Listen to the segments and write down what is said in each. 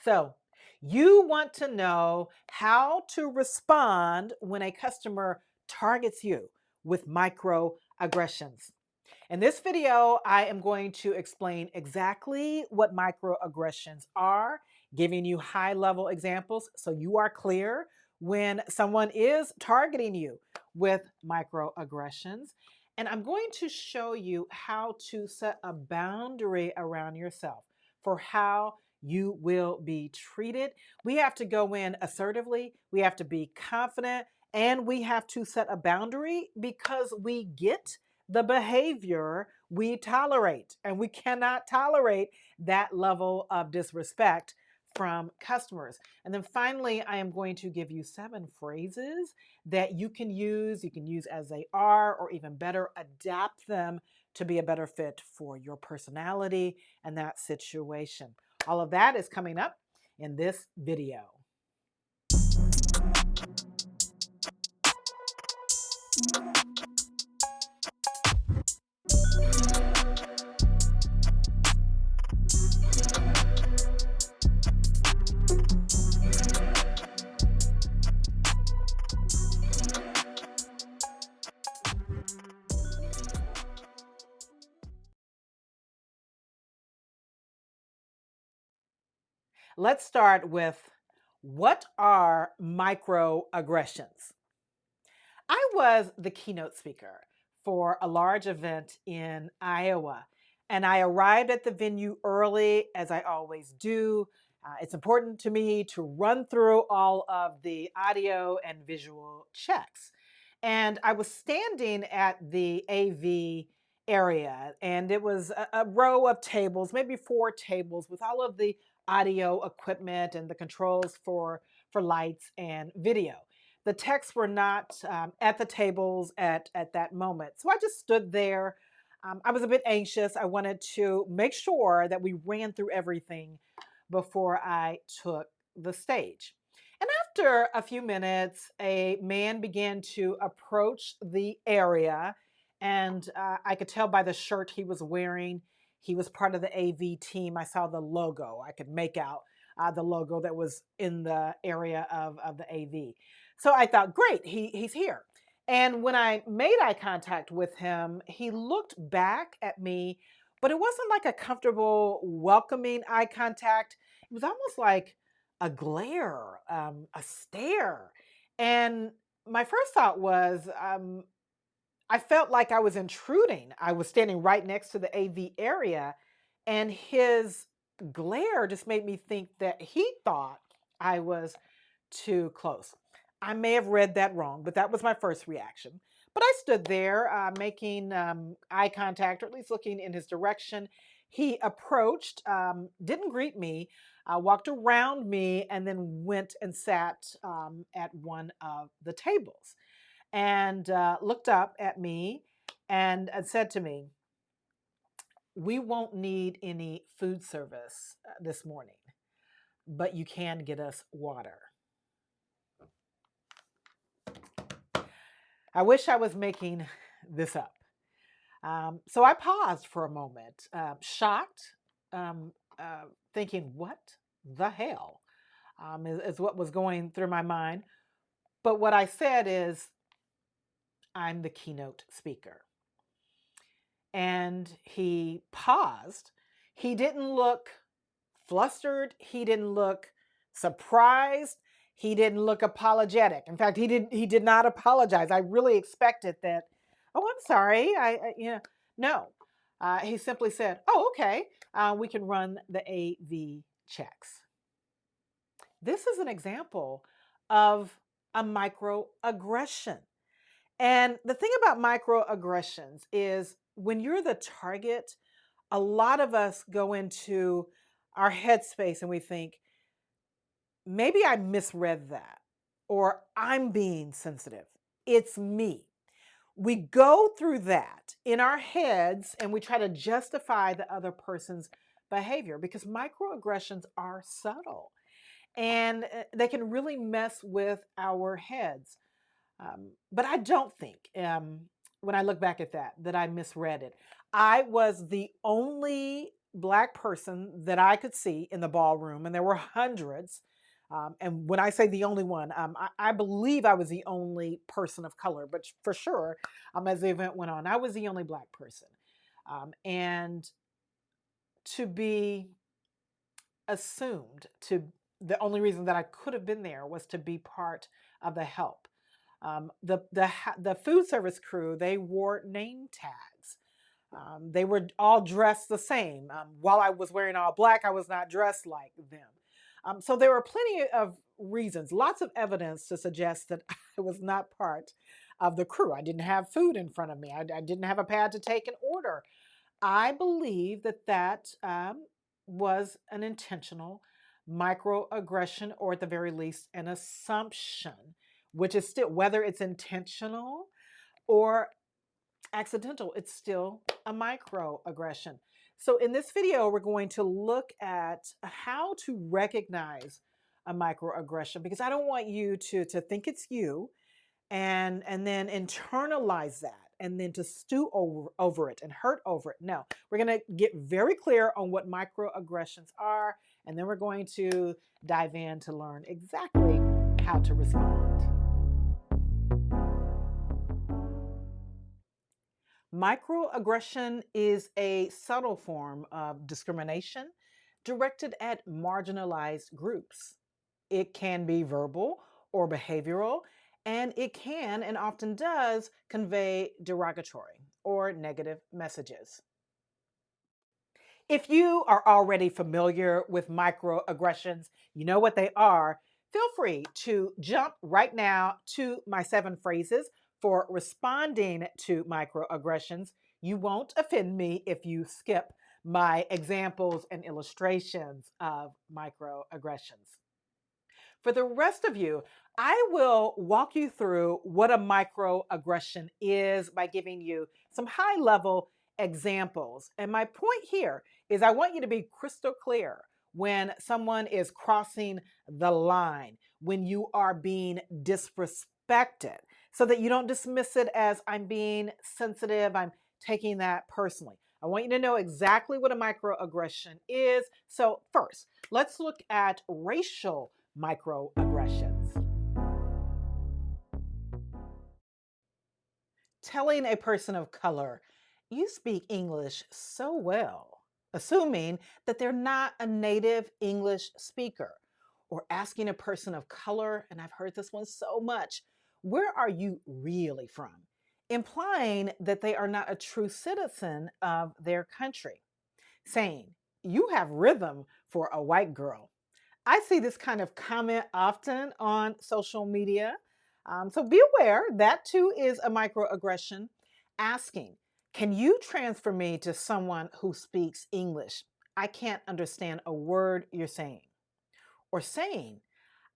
So, you want to know how to respond when a customer targets you with microaggressions. In this video, I am going to explain exactly what microaggressions are, giving you high level examples so you are clear when someone is targeting you with microaggressions. And I'm going to show you how to set a boundary around yourself for how you will be treated. We have to go in assertively, we have to be confident, and we have to set a boundary because we get the behavior we tolerate, and we cannot tolerate that level of disrespect from customers. And then finally, I am going to give you 7 phrases that you can use. You can use as they are, or even better, adapt them to be a better fit for your personality and that situation. All of that is coming up in this video. Let's start with, what are microaggressions? I was the keynote speaker for a large event in Iowa, and I arrived at the venue early, as I always do. It's important to me to run through all of the audio and visual checks. And I was standing at the AV area, and it was a row of tables, maybe 4 tables, with all of the audio equipment and the controls for lights and video. The techs were not at the tables at that moment. So I just stood there. I was a bit anxious. I wanted to make sure that we ran through everything before I took the stage. And after a few minutes, a man began to approach the area, and I could tell by the shirt he was wearing, he was part of the AV team. I saw the logo. I could make out the logo that was in the area of the AV. So I thought, great, he's here. And when I made eye contact with him, he looked back at me, but it wasn't like a comfortable, welcoming eye contact. It was almost like a glare, a stare. And my first thought was, I felt like I was intruding. I was standing right next to the AV area, and his glare just made me think that he thought I was too close. I may have read that wrong, but that was my first reaction. But I stood there making eye contact, or at least looking in his direction. He approached, didn't greet me, walked around me, and then went and sat at one of the tables and looked up at me and said to me, "We won't need any food service this morning, but you can get us water." I wish I was making this up. So I paused for a moment, shocked, thinking, what the hell is what was going through my mind. But what I said is, I'm the keynote speaker. And he paused. He didn't look flustered. He didn't look surprised. He didn't look apologetic. In fact, he did not apologize. I really expected that, "Oh, I'm sorry. No. He simply said, "Oh, okay. We can run the AV checks." This is an example of a microaggression. And the thing about microaggressions is, when you're the target, a lot of us go into our headspace and we think, maybe I misread that, or I'm being sensitive. It's me. We go through that in our heads and we try to justify the other person's behavior, because microaggressions are subtle and they can really mess with our heads. But I don't think, when I look back at that I misread it. I was the only Black person that I could see in the ballroom, and there were hundreds. And when I say the only one, I believe I was the only person of color, but for sure, as the event went on, I was the only Black person. And to be assumed to the only reason that I could have been there was to be part of the help. The food service crew, they wore name tags. They were all dressed the same. While I was wearing all Black, I was not dressed like them. So there were plenty of reasons, lots of evidence to suggest that I was not part of the crew. I didn't have food in front of me. I didn't have a pad to take an order. I believe that was an intentional microaggression, or at the very least, an assumption, which is still, whether it's intentional or accidental, it's still a microaggression. So in this video, we're going to look at how to recognize a microaggression, because I don't want you to think it's you and then internalize that and then to stew over it and hurt over it. No, we're going to get very clear on what microaggressions are, and then we're going to dive in to learn exactly how to respond. Microaggression is a subtle form of discrimination directed at marginalized groups. It can be verbal or behavioral, and it can and often does convey derogatory or negative messages. If you are already familiar with microaggressions, you know what they are, feel free to jump right now to my 7 phrases for responding to microaggressions. You won't offend me if you skip my examples and illustrations of microaggressions. For the rest of you, I will walk you through what a microaggression is by giving you some high level examples. And my point here is I want you to be crystal clear when someone is crossing the line, when you are being disrespected, so that you don't dismiss it as I'm being sensitive, I'm taking that personally. I want you to know exactly what a microaggression is. So, first, let's look at racial microaggressions. Telling a person of color, you speak English so well, assuming that they're not a native English speaker. Or asking a person of color, and I've heard this one so much, where are you really from? Implying that they are not a true citizen of their country. Saying, you have rhythm for a white girl. I see this kind of comment often on social media. So be aware that too is a microaggression. Asking, can you transfer me to someone who speaks English? I can't understand a word you're saying. Or saying,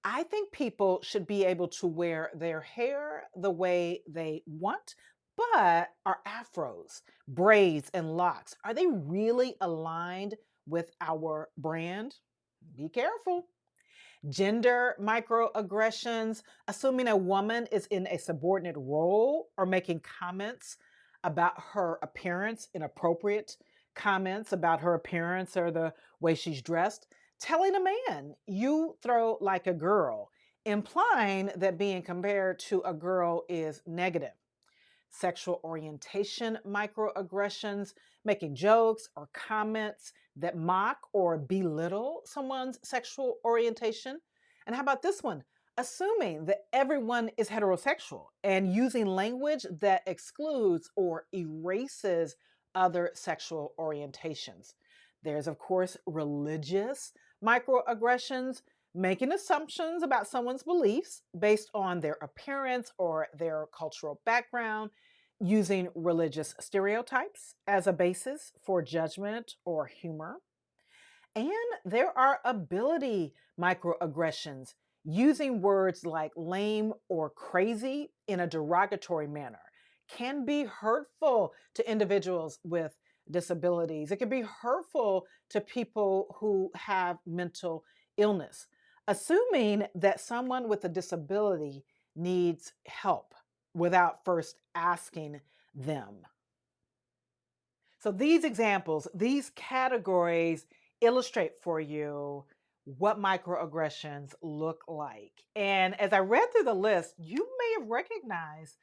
I think people should be able to wear their hair the way they want, but are afros, braids, and locks, are they really aligned with our brand? Be careful. Gender microaggressions, assuming a woman is in a subordinate role or making comments about her appearance, inappropriate comments about her appearance or the way she's dressed. Telling a man, you throw like a girl, implying that being compared to a girl is negative. Sexual orientation microaggressions, making jokes or comments that mock or belittle someone's sexual orientation. And how about this one? Assuming that everyone is heterosexual and using language that excludes or erases other sexual orientations. There's, of course, religious microaggressions, making assumptions about someone's beliefs based on their appearance or their cultural background, using religious stereotypes as a basis for judgment or humor. And there are ability microaggressions, using words like lame or crazy in a derogatory manner, can be hurtful to individuals with disabilities. It can be hurtful to people who have mental illness, assuming that someone with a disability needs help without first asking them. So these examples, these categories illustrate for you what microaggressions look like. And as I read through the list, you may have recognized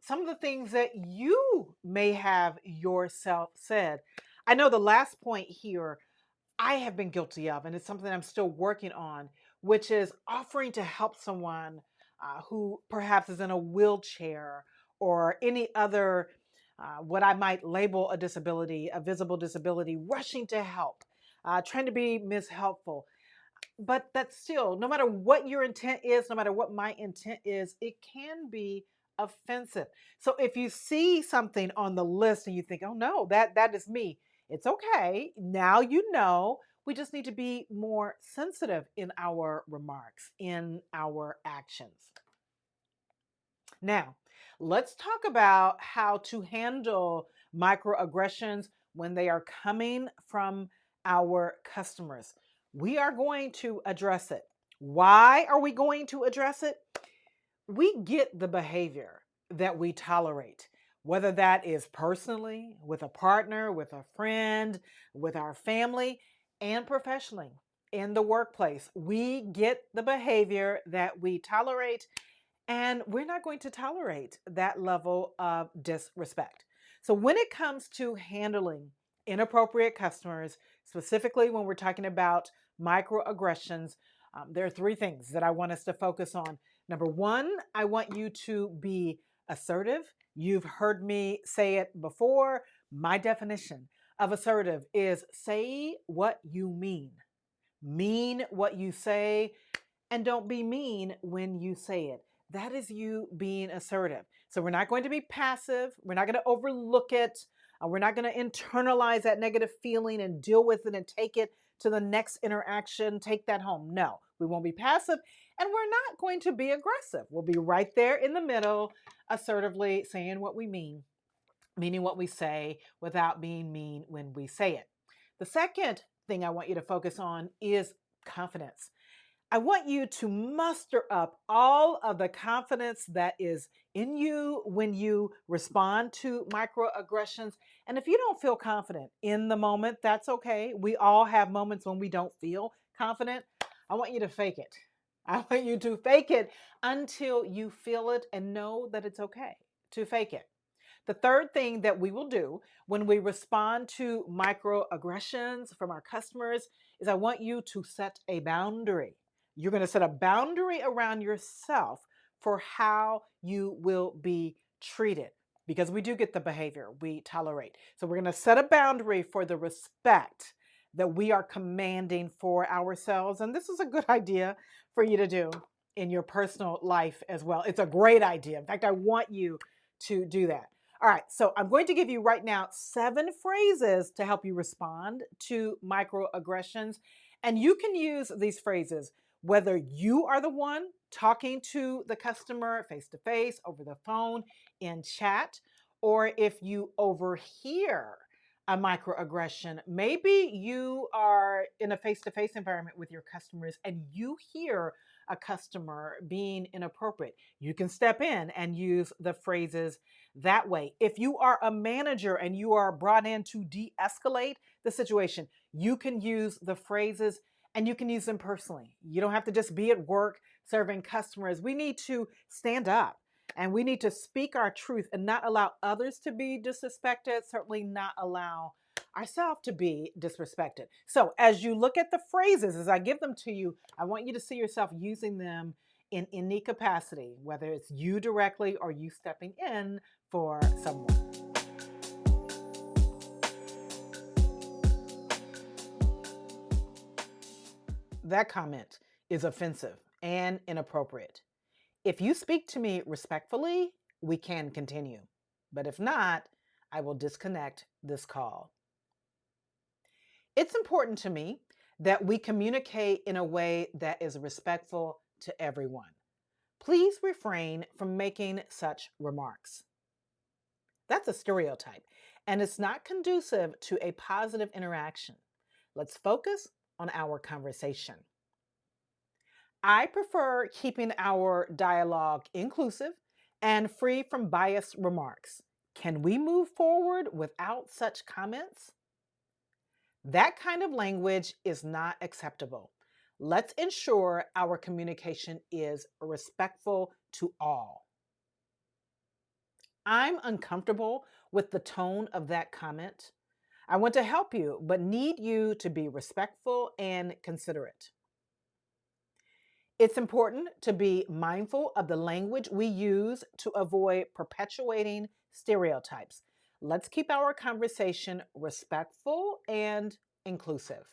some of the things that you may have yourself said. I know the last point here I have been guilty of, and it's something I'm still working on, which is offering to help someone who perhaps is in a wheelchair or any other, what I might label a disability, a visible disability, rushing to help, trying to be mishelpful. But that's still, no matter what your intent is, no matter what my intent is, it can be offensive. So if you see something on the list and you think, oh no, that is me, it's okay. Now you know. We just need to be more sensitive in our remarks, in our actions. Now, let's talk about how to handle microaggressions when they are coming from our customers. We are going to address it. Why are we going to address it? We get the behavior that we tolerate, whether that is personally, with a partner, with a friend, with our family, and professionally in the workplace. We get the behavior that we tolerate, and we're not going to tolerate that level of disrespect. So, when it comes to handling inappropriate customers, specifically when we're talking about microaggressions, there are three things that I want us to focus on. Number one, I want you to be assertive. You've heard me say it before. My definition of assertive is say what you mean what you say, and don't be mean when you say it. That is you being assertive. So we're not going to be passive. We're not going to overlook it. We're not going to internalize that negative feeling and deal with it and take it to the next interaction, take that home. No, we won't be passive, and we're not going to be aggressive. We'll be right there in the middle, assertively saying what we mean, meaning what we say without being mean when we say it. The second thing I want you to focus on is confidence. I want you to muster up all of the confidence that is in you when you respond to microaggressions. And if you don't feel confident in the moment, that's okay. We all have moments when we don't feel confident. I want you to fake it. I want you to fake it until you feel it and know that it's okay to fake it. The third thing that we will do when we respond to microaggressions from our customers is I want you to set a boundary. You're going to set a boundary around yourself for how you will be treated, because we do get the behavior we tolerate. So we're going to set a boundary for the respect that we are commanding for ourselves. And this is a good idea for you to do in your personal life as well. It's a great idea. In fact, I want you to do that. All right, so I'm going to give you right now 7 phrases to help you respond to microaggressions. And you can use these phrases whether you are the one talking to the customer face to face, over the phone, in chat, or if you overhear a microaggression. Maybe you are in a face to face environment with your customers and you hear a customer being inappropriate. You can step in and use the phrases that way. If you are a manager and you are brought in to de escalate the situation, you can use the phrases and you can use them personally. You don't have to just be at work serving customers. We need to stand up and we need to speak our truth and not allow others to be disrespected, certainly not allow ourselves to be disrespected. So, as you look at the phrases, as I give them to you, I want you to see yourself using them in any capacity, whether it's you directly or you stepping in for someone. That comment is offensive and inappropriate. If you speak to me respectfully, we can continue. But if not, I will disconnect this call. It's important to me that we communicate in a way that is respectful to everyone. Please refrain from making such remarks. That's a stereotype, and it's not conducive to a positive interaction. Let's focus on our conversation. I prefer keeping our dialogue inclusive and free from biased remarks. Can we move forward without such comments? That kind of language is not acceptable. Let's ensure our communication is respectful to all. I'm uncomfortable with the tone of that comment. I want to help you, but need you to be respectful and considerate. It's important to be mindful of the language we use to avoid perpetuating stereotypes. Let's keep our conversation respectful and inclusive.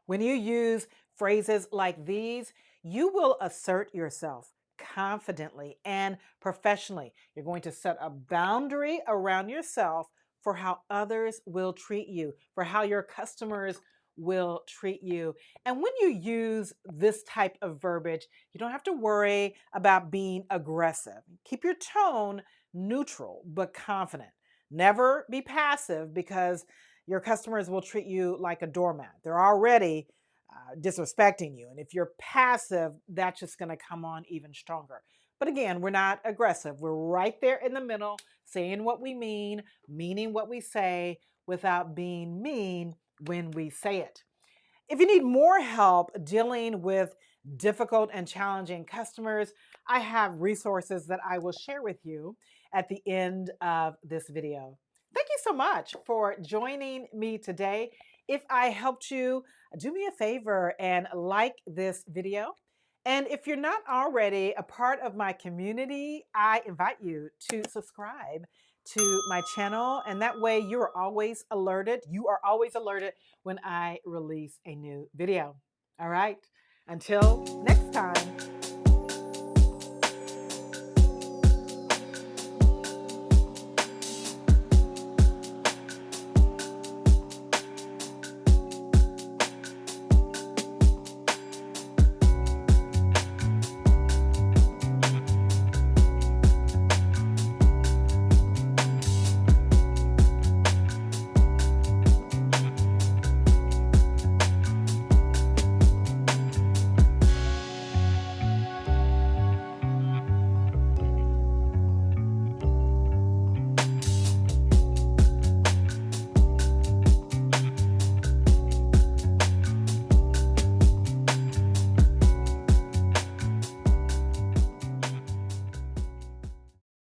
When you use phrases like these, you will assert yourself confidently and professionally. You're going to set a boundary around yourself for how others will treat you, for how your customers will treat you. And when you use this type of verbiage, you don't have to worry about being aggressive. Keep your tone neutral but confident. Never be passive because your customers will treat you like a doormat. They're already disrespecting you. And if you're passive, that's just going to come on even stronger. But again, we're not aggressive. We're right there in the middle, saying what we mean, meaning what we say, without being mean when we say it. If you need more help dealing with difficult and challenging customers, I have resources that I will share with you at the end of this video. Thank you so much for joining me today. If I helped you, do me a favor and like this video. And if you're not already a part of my community, I invite you to subscribe to my channel. And that way you are always alerted. You are always alerted when I release a new video. All right. Until next time.